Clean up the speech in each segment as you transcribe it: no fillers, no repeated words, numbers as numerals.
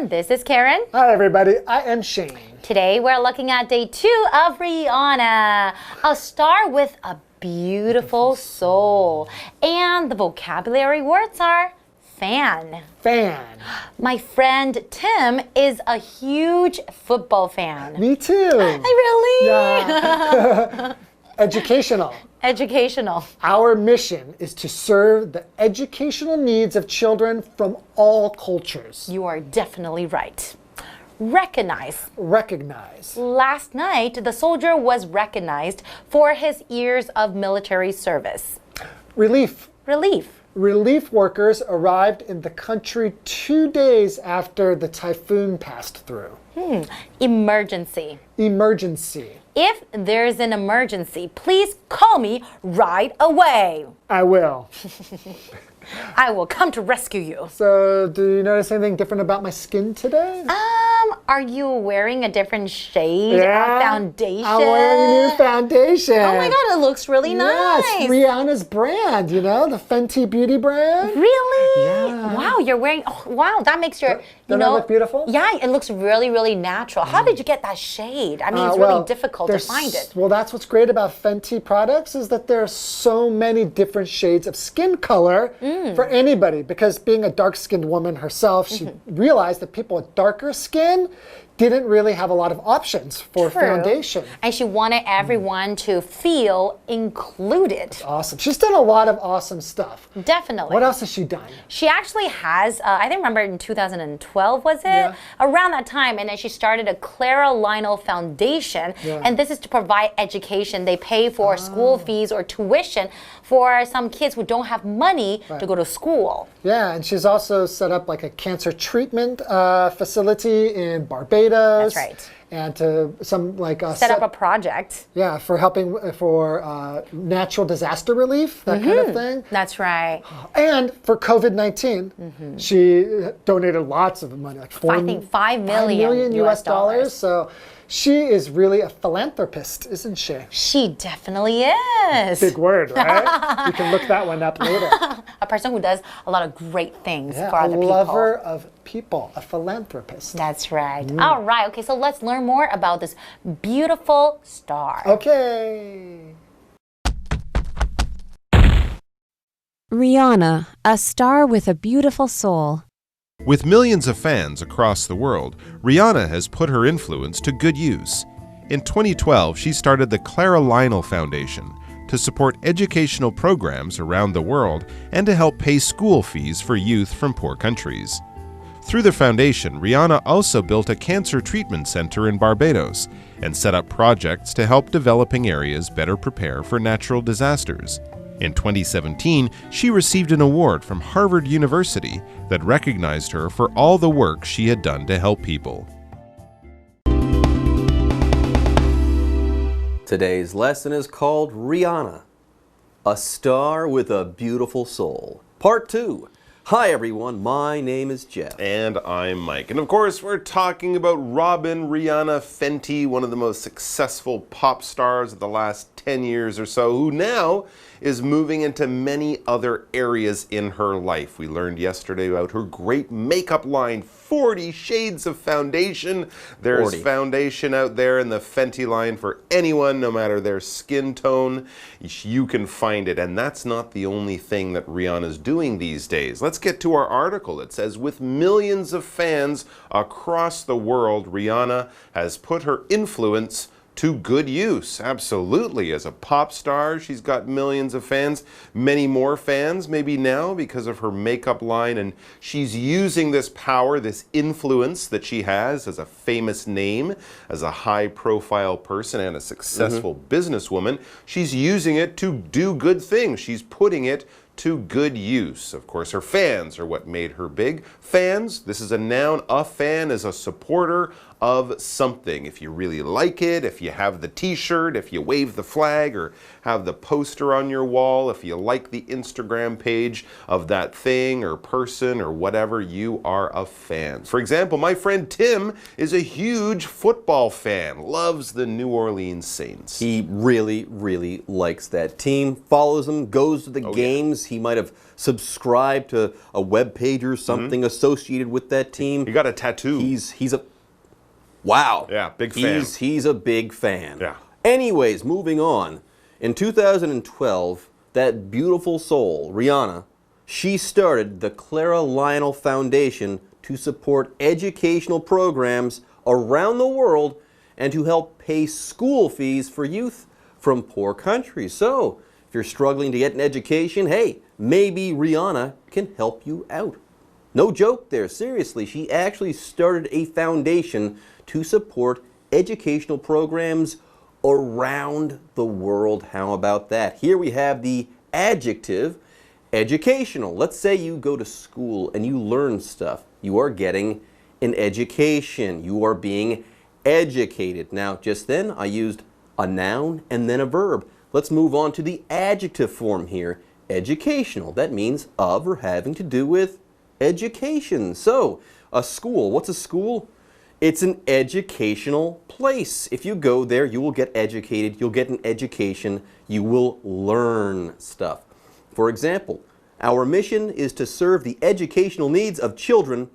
everyone, this is Karen. Hi everybody, I am Shane. Today we're looking at day 2 of Rihanna, a star with a beautiful soul. And the vocabulary words are fan. Fan. My friend Tim is a huge football fan. Me too. Really? Yeah. Educational. Educational. Our mission is to serve the educational needs of children from all cultures. You are definitely right. Recognize. Recognize. Last night, the soldier was recognized for his years of military service. Relief. Relief. Relief workers arrived in the country 2 days after the typhoon passed through. Emergency. Emergency. If there's an emergency, please call me right away. I will. I will come to rescue you. So, do you notice anything different about my skin today? Are you wearing a different shade of foundation? I'm wearing a new foundation. Oh my God, it looks really nice. It's Rihanna's brand, you know, the Fenty beauty brand. Really? Yeah. Wow, you're wearing, oh, wow, that makes your, Doesn't that look beautiful? Yeah, it looks really, really natural. How did you get that shade? I mean, it's really difficult to find it. Well, that's what's great about Fenty products is that there are so many different shades of skin color for anybody. Because being a dark-skinned woman herself, she realized that people with darker skin didn't really have a lot of options for foundation. And she wanted everyone to feel included. Awesome. She's done a lot of awesome stuff. Definitely. What else has she done? She actually has, I think remember in 2012, was it? Yeah. Around that time, and then she started a Clara Lionel Foundation, and this is to provide education. They pay for school fees or tuition for some kids who don't have money to go to school. Yeah, and she's also set up like a cancer treatment facility in Barbados. That's right. And to some like set up a project. Yeah, for helping for natural disaster relief, that kind of thing. That's right. And for COVID-19, she donated lots of money, like $5 million US dollars. So she is really a philanthropist, isn't she? She definitely is. Big word, right? You can look that one up later. A person who does a lot of great things Yeah, for other people. A lover of people, a philanthropist. That's right. All right. Okay, so let's learn more about this beautiful star. Okay. Rihanna, a star with a beautiful soul. With millions of fans across the world, Rihanna has put her influence to good use. In 2012, she started the Clara Lionel Foundation to support educational programs around the world and to help pay school fees for youth from poor countries. Through the foundation, Rihanna also built a cancer treatment center in Barbados and set up projects to help developing areas better prepare for natural disasters. In 2017, she received an award from Harvard University that recognized her for all the work she had done to help people. Today's lesson is called Rihanna, a star with a beautiful soul. Part 2. Hi everyone, my name is Jeff. And I'm Mike. And of course, we're talking about Robin Rihanna Fenty, one of the most successful pop stars of the last 10 years or so, who now is moving into many other areas in her life. We learned yesterday about her great makeup line, 40 shades of foundation. There's 40. Foundation out there in the Fenty line for anyone, no matter their skin tone. You can find it. And that's not the only thing that Rihanna's doing these days. Let's get to our article. It says, with millions of fans across the world, Rihanna has put her influence to good use. Absolutely. As a pop star, she's got millions of fans, many more fans maybe now because of her makeup line, and she's using this power, this influence that she has as a famous name, as a high-profile person and a successful businesswoman. She's using it to do good things. She's putting it to good use. Of course, her fans are what made her big. Fans, this is a noun. A fan is a supporter of something. If you really like it, if you have the t-shirt, if you wave the flag or have the poster on your wall, if you like the Instagram page of that thing or person or whatever, you are a fan. For example, my friend Tim is a huge football fan, loves the New Orleans Saints. He really, really likes that team, follows them, goes to the games. Yeah. He might have subscribed to a web page or something associated with that team. He got a tattoo. He's a wow. Yeah, big fan. He's a big fan. Yeah. Anyways, moving on. In 2012, that beautiful soul, Rihanna, she started the Clara Lionel Foundation to support educational programs around the world and to help pay school fees for youth from poor countries. So, if you're struggling to get an education, hey, maybe Rihanna can help you out. No joke there, seriously. She actually started a foundation to support educational programs around the world. How about that? Here we have the adjective educational. Let's say you go to school and you learn stuff. You are getting an education. You are being educated. Now, just then I used a noun and then a verb. Let's move on to the adjective form here. Educational. That means of or having to do with education. So, a school. What's a school? It's an educational place. If you go there, you will get educated, you'll get an education, you will learn stuff. For example, our mission is to serve the educational needs of children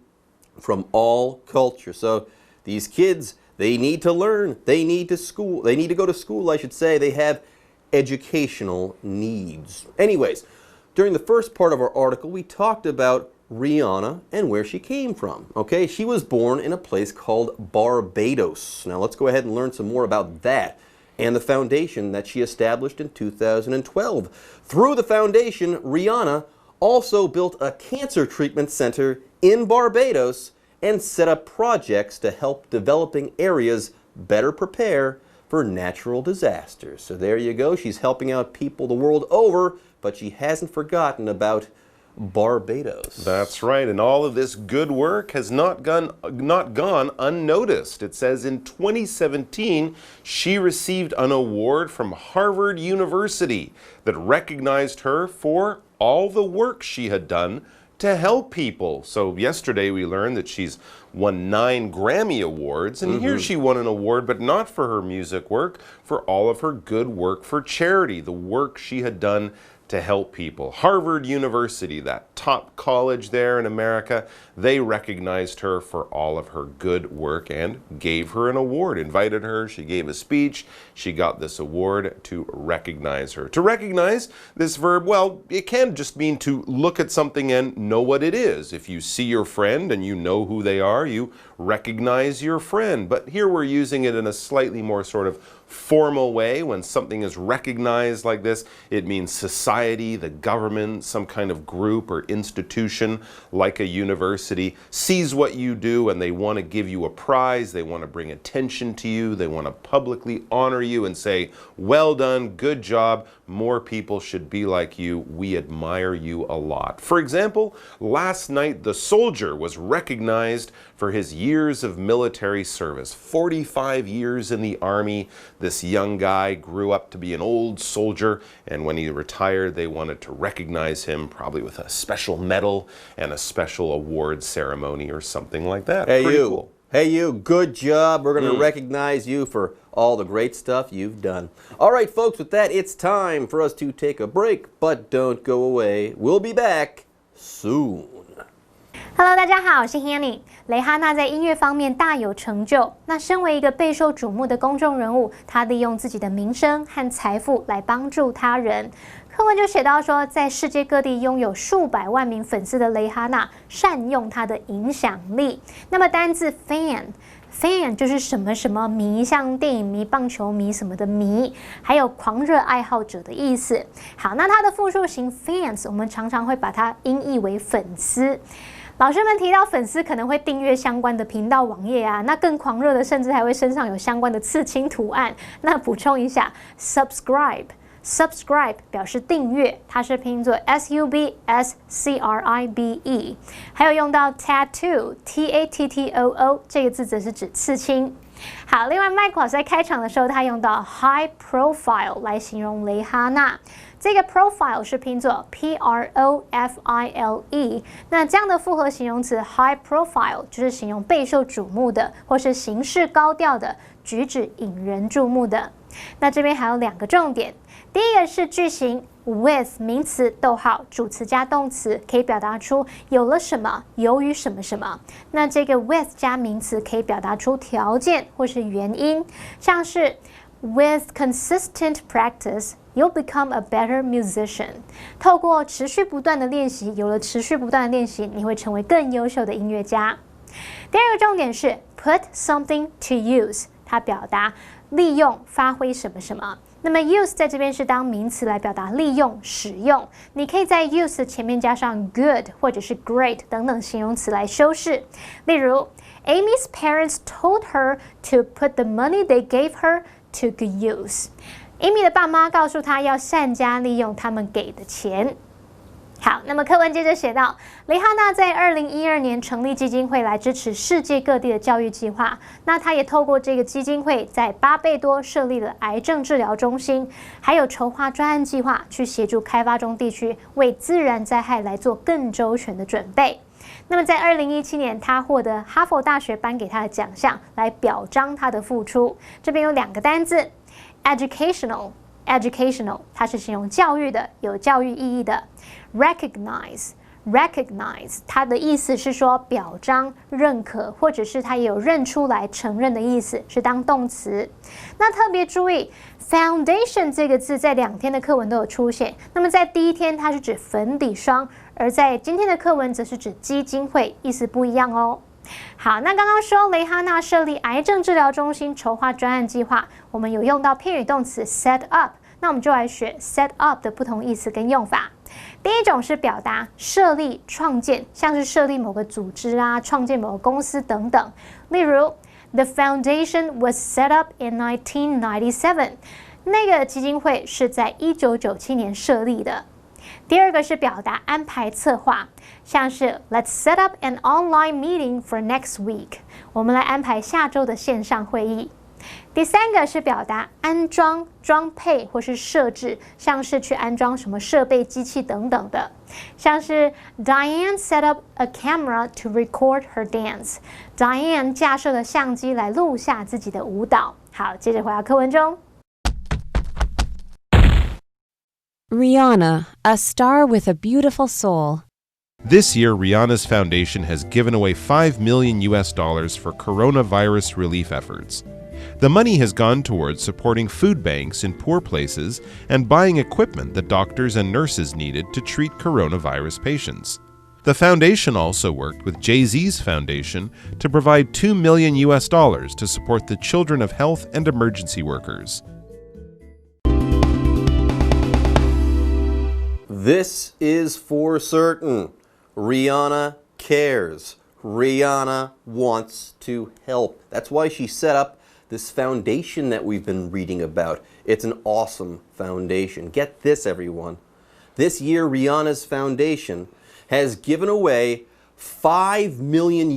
from all cultures. So these kids, they need to learn, they need to go to school, I should say. They have educational needs. Anyways, during the first part of our article, we talked about Rihanna and where she came from. Okay, she was born in a place called Barbados. Now let's go ahead and learn some more about that and the foundation that she established in 2012. Through the foundation, Rihanna also built a cancer treatment center in Barbados and set up projects to help developing areas better prepare for natural disasters. So there you go. She's helping out people the world over, but she hasn't forgotten about Barbados. That's right, and all of this good work has not gone unnoticed. It says in 2017, she received an award from Harvard University that recognized her for all the work she had done to help people. So yesterday we learned that she's won 9 Grammy Awards, and here she won an award, but not for her music work, for all of her good work for charity, the work she had done to help people. Harvard University, that top college there in America, they recognized her for all of her good work and gave her an award, invited her, she gave a speech, she got this award to recognize her. To recognize, this verb, well, it can just mean to look at something and know what it is. If you see your friend and you know who they are, you recognize your friend. But here we're using it in a slightly more sort of formal way. When something is recognized like this, it means society, the government, some kind of group or institution like a university sees what you do and they want to give you a prize, they want to bring attention to you, they want to publicly honor you and say, well done, good job, more people should be like you, we admire you a lot. For example, last night the soldier was recognized for his years of military service. 45 years in the Army. This young guy grew up to be an old soldier, and when he retired, they wanted to recognize him, probably with a special medal and a special award ceremony or something like that. Hey, Pretty you. Cool. Hey, you. Good job. We're going to recognize you for all the great stuff you've done. All right, folks, with that, it's time for us to take a break, but don't go away. We'll be back soon. Hello， 大家好，我是 Hanny。蕾哈娜在音乐方面大有成就。那身为一个备受瞩目的公众人物，她利用自己的名声和财富来帮助他人。课文就写到说，在世界各地拥有数百万名粉丝的蕾哈娜，善用她的影响力。那么单字 fan 就是什么什么迷，像电影迷、棒球迷什么的迷，还有狂热爱好者的意思。好，那它的复数形 fans， 我们常常会把它音译为粉丝。老师们提到粉丝可能会订阅相关的频道网页啊，那更狂热的甚至还会身上有相关的刺青图案。那补充一下 subscribe subscribe 表示订阅，它是拼作 subscribe，还有用到 tattoo 这个字则是指刺青。好，另外麦克老师在开场的时候，他用到 high profile 来形容蕾哈娜。这个 profile 是拼作 profile， 那这样的复合形容词 high profile 就是形容备受瞩目的，或是行事高调的，举止引人注目的。那这边还有2个重点，第一个是句型 with 名词逗号主词加动词，可以表达出有了什么，由于什么什么。那这个 with 加名词可以表达出条件或是原因，像是 with consistent practice you'll become a better musician。透过持续不断的练习，有了持续不断的练习，你会成为更优秀的音乐家。第二个重点是 put something to use， 它表达利用、发挥什么什么。那么 use 在这边是当名词来表达利用、使用，你可以在 use 前面加上 good 或者是 great 等等形容词来修饰。例如 Amy's parents told her to put the money they gave her to good use。Amy 的爸妈告诉她要善加利用他们给的钱。好，那么课文接着写到，蕾哈娜在2012年成立基金会来支持世界各地的教育计划。那她也透过这个基金会，在巴贝多设立了癌症治疗中心，还有筹划专案计划，去协助开发中地区为自然灾害来做更周全的准备。那么在2017年，她获得哈佛大学颁给她的奖项，来表彰她的付出。这边有2个单字 educational， 它是形容教育的，有教育意义的。recognize， 它的意思是说表彰、认可，或者是它也有认出来、承认的意思，是当动词。那特别注意 foundation 这个字在2天的课文都有出现。那么在第1天它是指粉底霜，而在今天的课文则是指基金会，意思不一样哦。好，那刚刚说蕾哈娜设立癌症治疗中心，筹划专案计划，我们有用到片语动词 set up， 那我们就来学 set up 的不同意思跟用法。第一种是表达设立、创建，像是设立某个组织啊，创建某个公司等等。例如 The foundation was set up in 1997， 那个基金会是在1997年设立的。第二个是表达安排策划，像是 Let's set up an online meeting for next week， 我们来安排下周的线上会议。第3个是表达安装、装配或是设置，像是去安装什么设备、机器等等的，像是 Diane set up a camera to record her dance， Diane 架设了相机来录下自己的舞蹈。好，接着回到课文中。Rihanna, a star with a beautiful soul. This year, Rihanna's foundation has given away $5 million for coronavirus relief efforts. The money has gone towards supporting food banks in poor places and buying equipment that doctors and nurses needed to treat coronavirus patients. The foundation also worked with Jay-Z's foundation to provide $2 million to support the children of health and emergency workers. This is for certain. Rihanna cares. Rihanna wants to help. That's why she set up this foundation that we've been reading about. It's an awesome foundation. Get this, everyone. This year, Rihanna's foundation has given away $5 million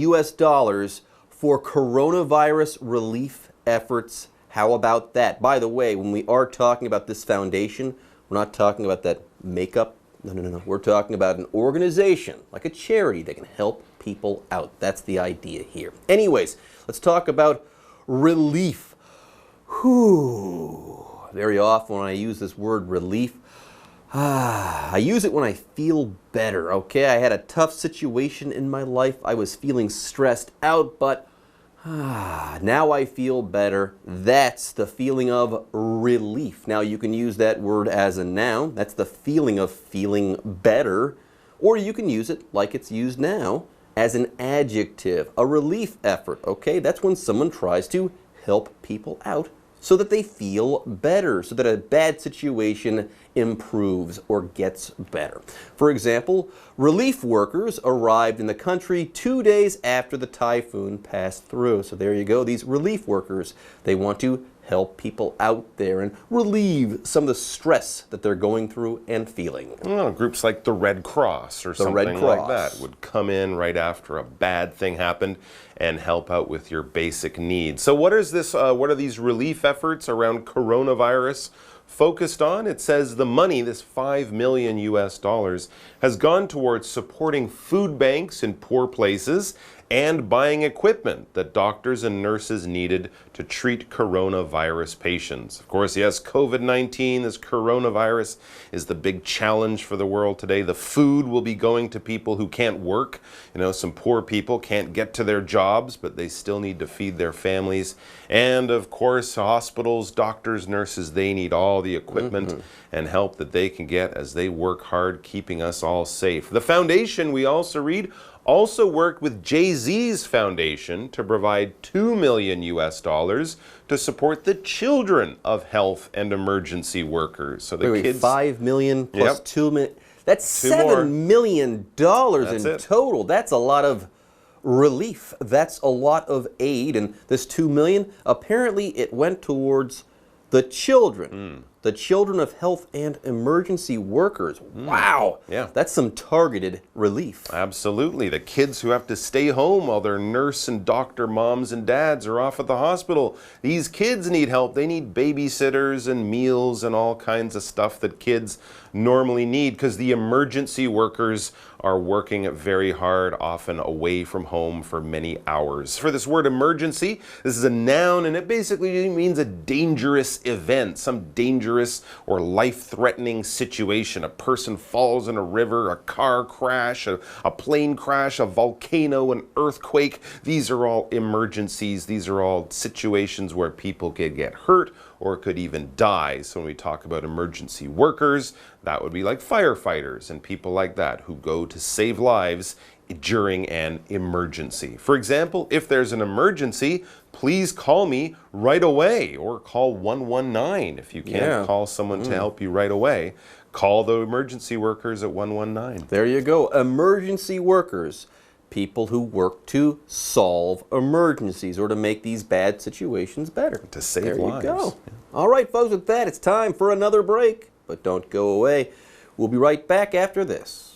for coronavirus relief efforts. How about that? By the way, when we are talking about this foundation, we're not talking about that makeup. No. We're talking about an organization, like a charity, that can help people out. That's the idea here. Anyways, let's talk about relief. Whew. Very often when I use this word relief, I use it when I feel better, okay? I had a tough situation in my life. I was feeling stressed out, but now I feel better. That's the feeling of relief. Now you can use that word as a noun. That's the feeling of feeling better. Or you can use it like it's used now as an adjective, a relief effort, okay? That's when someone tries to help people out so that they feel better, so that a bad situation improves or gets better. For example, relief workers arrived in the country 2 days after the typhoon passed through. So there you go, these relief workers, they want to help people out there and relieve some of the stress that they're going through and feeling. Well, groups like the Red Cross or something like that would come in right after a bad thing happened and help out with your basic needs. So what is this? What are these relief efforts around coronavirus focused on? It says the money, this $5 million US, has gone towards supporting food banks in poor places and buying equipment that doctors and nurses needed to treat coronavirus patients. Of course, yes, COVID-19, this coronavirus, is the big challenge for the world today. The food will be going to people who can't work. You know, some poor people can't get to their jobs, but they still need to feed their families. And of course, hospitals, doctors, nurses, they need all the equipment and help that they can get as they work hard keeping us all safe. The foundation, we also read, also worked with Jay-Z's foundation to provide $2 million US to support the children of health and emergency workers. So the kids, $5 million plus Yep. $2 million. That's Two more. $7 million That's in it. total. That's a lot of relief. That's a lot of aid. And this $2 million, apparently it went towards the children. The children of health and emergency workers. Wow. Yeah. That's some targeted relief. Absolutely. The kids who have to stay home while their nurse and doctor moms and dads are off at the hospital. These kids need help. They need babysitters and meals and all kinds of stuff that kids normally need because the emergency workers are working very hard, often away from home for many hours. For this word emergency, this is a noun and it basically means a dangerous event, some dangerous or life-threatening situation. A person falls in a river, a car crash, a plane crash, a volcano, an earthquake. These are all emergencies. These are all situations where people could get hurt or could even die. So when we talk about emergency workers, that would be like firefighters and people like that who go to save lives during an emergency. For example, if there's an emergency, please call me right away or call 119. If you can't call someone to help you right away, call the emergency workers at 119. There you go. Emergency workers. People who work to solve emergencies or to make these bad situations better. To save lives. There you go. All right, folks, with that, it's time for another break. But don't go away. We'll be right back after this.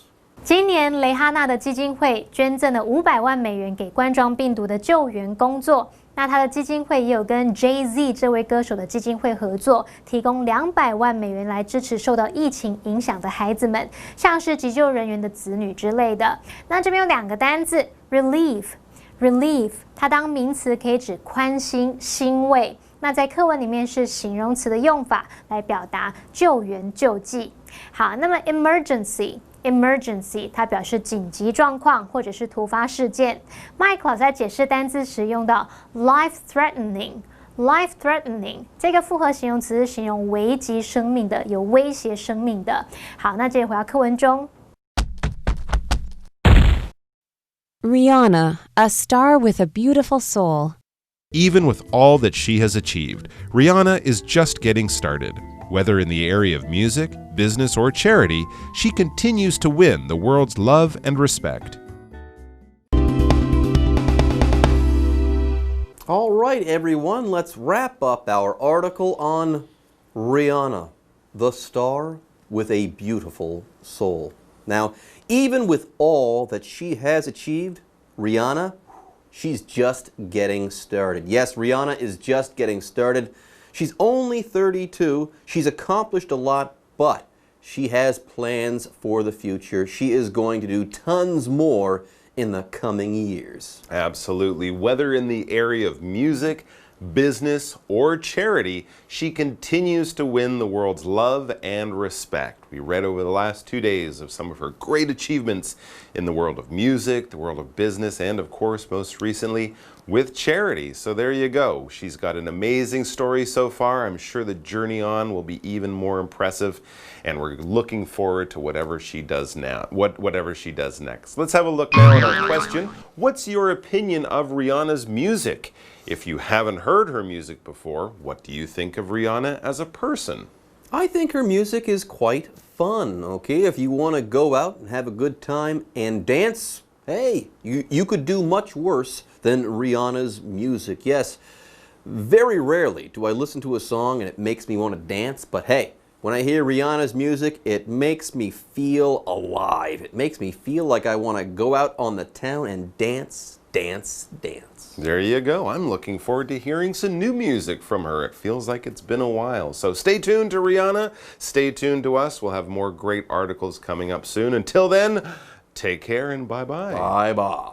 今年蕾哈娜的基金会捐赠了500万美元给冠状病毒的救援工作。那他的基金会也有跟 Jay-Z 这位歌手的基金会合作，提供200万美元来支持受到疫情影响的孩子们，像是急救人员的子女之类的。那这边有2个单字 relief， 它当名词可以指宽心、欣慰。那在课文里面是形容词的用法来表达救援救济。好，那么 emergency 它表示紧急状况或者是突发事件。Mike 老师在解释单字时用到 life threatening 这个复合形容词是形容危及生命的，有威胁生命的。好，那接着回到课文中。Rihanna, a star with a beautiful soul. Even with all that she has achieved, Rihanna is just getting started. Whether in the area of music, business, or charity, she continues to win the world's love and respect. All right, everyone, let's wrap up our article on Rihanna, the star with a beautiful soul. Now, even with all that she has achieved, Rihanna, she's just getting started. Yes, Rihanna is just getting started. She's only 32. She's accomplished a lot, but she has plans for the future. She is going to do tons more in the coming years. Absolutely. Whether in the area of music, business, or charity, she continues to win the world's love and respect. We read over the last 2 days of some of her great achievements in the world of music, the world of business, and of course, most recently, with charity. So there you go. She's got an amazing story so far. I'm sure the journey on will be even more impressive, and we're looking forward to whatever she does now, whatever she does next. Let's have a look now at our question. What's your opinion of Rihanna's music? If you haven't heard her music before, what do you think of Rihanna as a person? I think her music is quite fun, okay? If you want to go out and have a good time and dance, hey, you could do much worse than Rihanna's music. Yes, Very rarely do I listen to a song and it makes me want to dance, but hey, when I hear Rihanna's music, it makes me feel alive. It makes me feel like I want to go out on the town and dance, dance, dance. There you go. I'm looking forward to hearing some new music from her. It feels like it's been a while. So stay tuned to Rihanna. Stay tuned to us. We'll have more great articles coming up soon. Until then, take care and bye-bye. Bye-bye.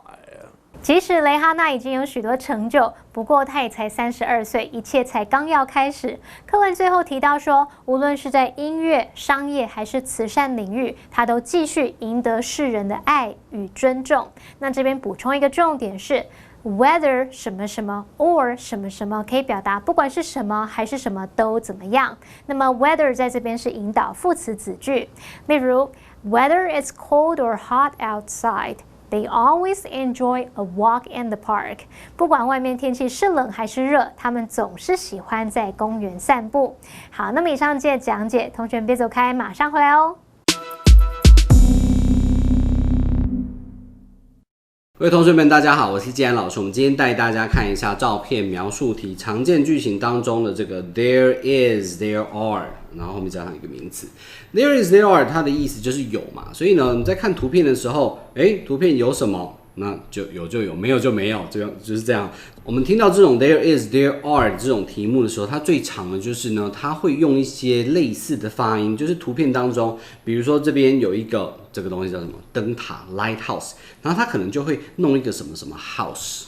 即使蕾哈娜已经有许多成就，不过她也才32岁，一切才刚要开始。课文最后提到说，无论是在音乐、商业还是慈善领域，她都继续赢得世人的爱与尊重。那这边补充一个重点是 ，whether 什么什么 or 什么什么可以表达不管是什么还是什么都怎么样。那么 whether 在这边是引导副词子句，例如 whether it's cold or hot outside。They always enjoy a walk in the park. 不管外面天气是冷还是热，他们总是喜欢在公园散步。好，那么以上这讲解，同学们别走开，马上回来哦。各位同学们，大家好，我是季安老师。我们今天带大家看一下照片描述题常见句型当中的这个 there is, there are， 然后后面加上一个名词。there is, there are， 它的意思就是有嘛。所以呢，你在看图片的时候，图片有什么，那就有就有，没有就没有，就是这样。我们听到这种 there is, there are 这种题目的时候，它最常的就是呢，它会用一些类似的发音，就是图片当中，比如说这边有一个这个东西叫什么灯塔 lighthouse， 然后它可能就会弄一个什么什么 house，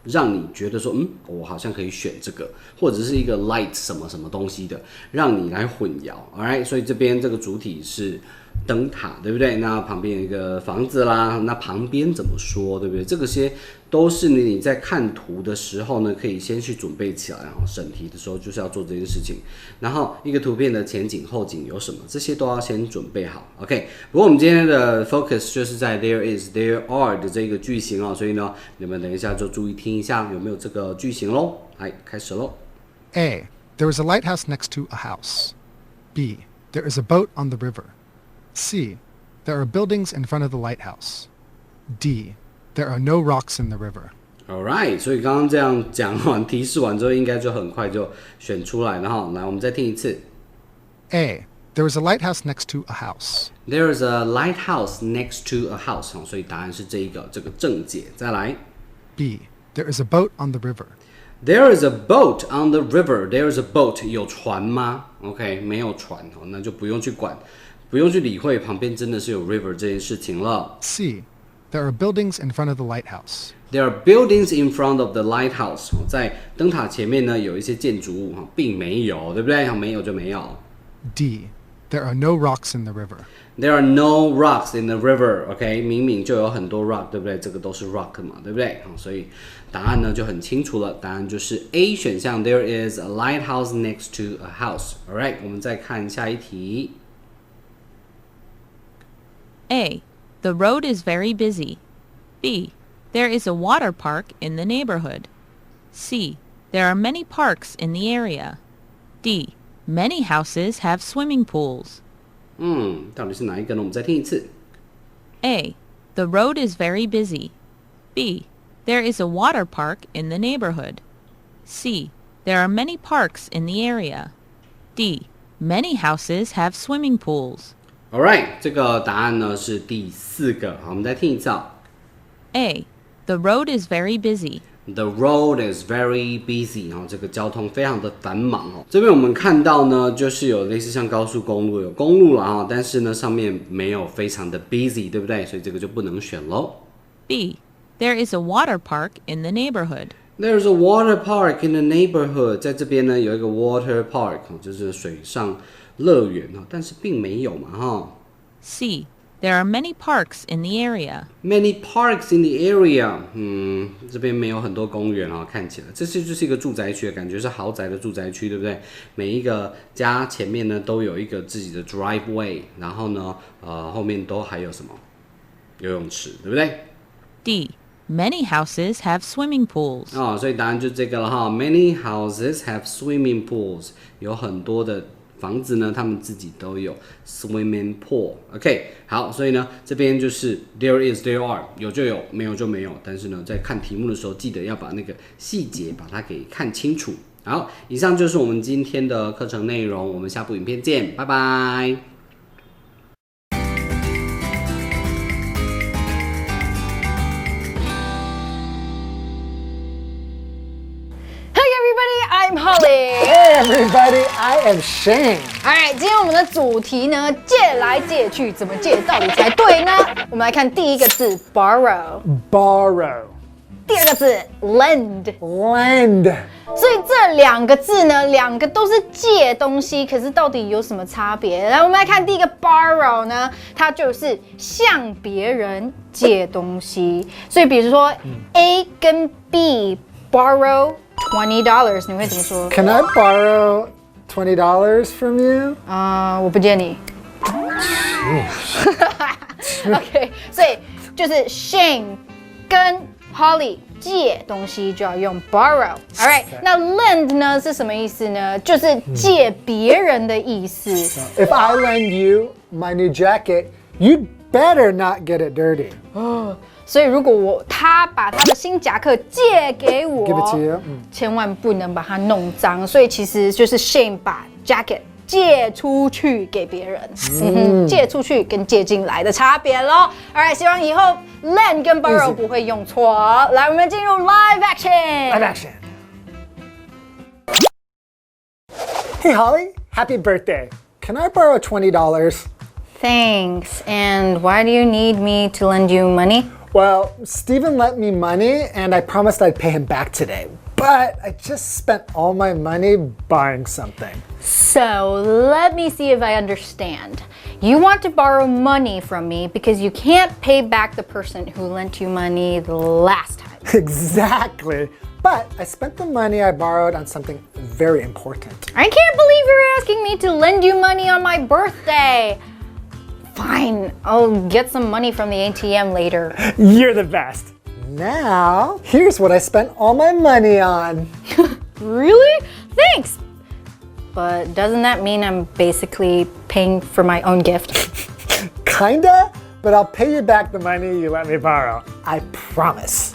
让你觉得说，我好像可以选这个，或者是一个 light 什么什么东西的，让你来混淆。Alright， 所以这边这个主体是灯塔，对不对？那旁边有一个房子啦，那旁边怎么说，对不对？这个些都是你在看图的时候呢，可以先去准备起来，然后审题的时候就是要做这件事情。然后一个图片的前景后景有什么，这些都要先准备好。OK， 不过我们今天的 focus 就是在 there is, there are 的这个句型哦，所以呢，你们等一下就注意听一下有没有这个句型咯。来，开始咯。A. There is a lighthouse next to a house. B. There is a boat on the river. C. There are buildings in front of the lighthouse. D. There are no rocks in the river. Alright， 所以刚刚这样讲完提示完之后，应该就很快就选出来了哈。来，我们再听一次。A. There is a lighthouse next to a house. There is a lighthouse next to a house， 所以答案是这个正解。再来。B. There is a boat on the river. There is a boat on the river. There is a boat， 有船吗 ？OK， 没有船，那就不用去管，不用去理会旁边真的是有 river 这件事情了。C. There are buildings in front of the lighthouse. There are buildings in front of the lighthouse. 在灯塔前面呢有一些建筑物，并没有，对不对？没有就没有。D. There are no rocks in the river. There are no rocks in the river. OK， 明明就有很多 rock， 对不对？这个都是 rock 嘛，对不对？所以答案呢就很清楚了，答案就是 A 选项。There is a lighthouse next to a house. Alright， 我们再看下一题。A. The road is very busy. B. There is a water park in the neighborhood. C. There are many parks in the area. D. Many houses have swimming pools. 到底是哪一个呢？我们再听一次。A. The road is very busy. B. There is a water park in the neighborhood. C. There are many parks in the area. D. Many houses have swimming pools. Alright， 这个答案呢是第4个。好，我们再听一次。A. The road is very busy. The road is very busy， 这个交通非常的繁忙。这边我们看到呢，就是有类似像高速公路，有公路啦，但是呢上面没有非常的 busy， 对不对？所以这个就不能选咯。B. There is a water park in the neighborhood. There's a water park in the neighborhood， 在这边呢有一个 water park， 就是水上乐园，但是并没有嘛C. There are many parks in the area. Many parks in the area， 这边没有很多公园看起来这就是一个住宅区的感觉，是豪宅的住宅区，对不对？每一个家前面呢都有一个自己的 driveway， 然后呢后面都还有什么游泳池，对不对？ D. Many houses have swimming pools. 所以答案就这个了哈。Many houses have swimming pools， 有很多的房子呢，他们自己都有 swimming pool。OK， 好，所以呢，这边就是 there is there are 有就有，没有就没有。但是呢，在看题目的时候，记得要把那个细节把它给看清楚。好，以上就是我们今天的课程内容，我们下部影片见，拜拜。I'm Holly. Hey everybody, I am Shane. Alright， 今天我们的主题呢，借来借去，怎么借到底才对呢？我们来看第一个字 borrow， Borrow. 第二个字 lend。 Lend. 所以这两个字呢，两个都是借东西，可是到底有什么差别？来，我们来看第一个 borrow 呢，它就是向别人借东西。所以比如说 A 跟 B borrow $20， 你会怎么说 Can I borrow $20 from you? 我不借你。OK， 所以就是 Shane 跟 Holly 借东西就要用 borrow。All right， 那 lend 呢是什么意思呢？就是借别人的意思。If I lend you my new jacket, you better not get it dirty. 所以如果他把他的新夹克借给我 Give it to you. 千万不能把它弄脏。所以其实就是 Shane 把 jacket 借出去给别人，借出去跟借进来的差别咯。Alright， 希望以后 lend 跟 borrow 不会用错。来，我们进入 live action。 Live action. Hey Holly, happy birthday. Can I borrow $20? Thanks. And why do you need me to lend you money? Well, Steven lent me money and I promised I'd pay him back today. But I just spent all my money buying something. So let me see if I understand. You want to borrow money from me because you can't pay back the person who lent you money the last time. Exactly. But I spent the money I borrowed on something very important. I can't believe you're asking me to lend you money on my birthday. Fine, I'll get some money from the ATM later. You're the best. Now, here's what I spent all my money on. Really? Thanks. But doesn't that mean I'm basically paying for my own gift? Kinda, but I'll pay you back the money you let me borrow. I promise.